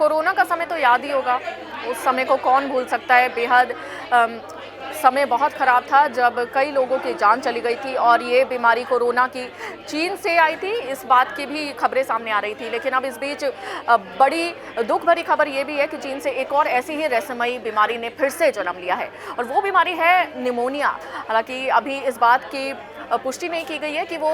Corona का समय तो याद ही होगा, उस समय को कौन भूल सकता है। बेहद समय बहुत ख़राब था जब कई लोगों की जान चली गई थी और ये बीमारी कोरोना की चीन से आई थी, इस बात की भी खबरें सामने आ रही थी। लेकिन अब इस बीच बड़ी दुख भरी खबर ये भी है कि चीन से एक और ऐसी ही रहस्यमयी बीमारी ने फिर से जन्म लिया है और वो बीमारी है निमोनिया। हालांकि अभी इस बात की पुष्टि नहीं की गई है कि वो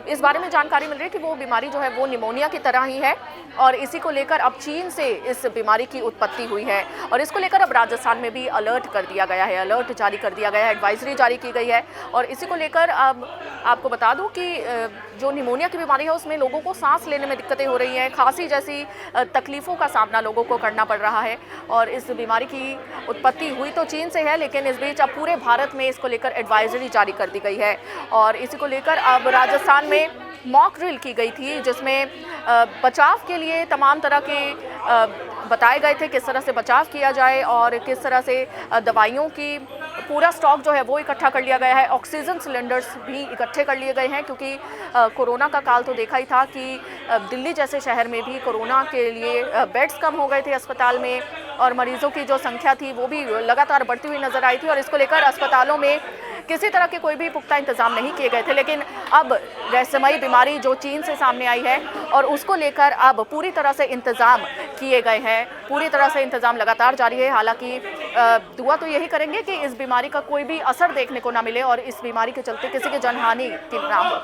इस बारे में जानकारी मिल रही है कि वो बीमारी जो है वो निमोनिया की तरह ही है और इसी को लेकर अब चीन से इस बीमारी की उत्पत्ति हुई है और इसको लेकर अब राजस्थान में भी अलर्ट कर दिया गया है, अलर्ट जारी कर दिया गया है, एडवाइजरी जारी की गई है। और इसी को लेकर अब आपको बता दूं कि जो निमोनिया की बीमारी है उसमें लोगों को सांस लेने में दिक्कतें हो रही हैं, खांसी जैसी तकलीफ़ों का सामना लोगों को करना पड़ रहा है। और इस बीमारी की उत्पत्ति हुई तो चीन से है, लेकिन इस बीच अब पूरे भारत में इसको लेकर एडवाइजरी जारी कर दी गई है और इसी को लेकर अब राजस्थान में मॉक ड्रिल की गई थी जिसमें बचाव के लिए तमाम तरह के बताए गए थे किस तरह से बचाव किया जाए और किस तरह से दवाइयों की पूरा स्टॉक जो है वो इकट्ठा कर लिया गया है। ऑक्सीजन सिलेंडर्स भी इकट्ठे कर लिए गए हैं क्योंकि कोरोना का काल तो देखा ही था कि दिल्ली जैसे शहर में भी कोरोना के लिए बेड्स कम हो गए थे अस्पताल में और मरीजों की जो संख्या थी वो भी लगातार बढ़ती हुई नजर आई थी और इसको लेकर अस्पतालों में किसी तरह के कोई भी पुख्ता इंतजाम नहीं किए गए थे। लेकिन अब रहस्यमयी बीमारी जो चीन से सामने आई है और उसको लेकर अब पूरी तरह से इंतजाम किए गए हैं, पूरी तरह से इंतजाम लगातार जारी है। हालांकि दुआ तो यही करेंगे कि इस बीमारी का कोई भी असर देखने को ना मिले और इस बीमारी के चलते किसी की जनहानि ना हो।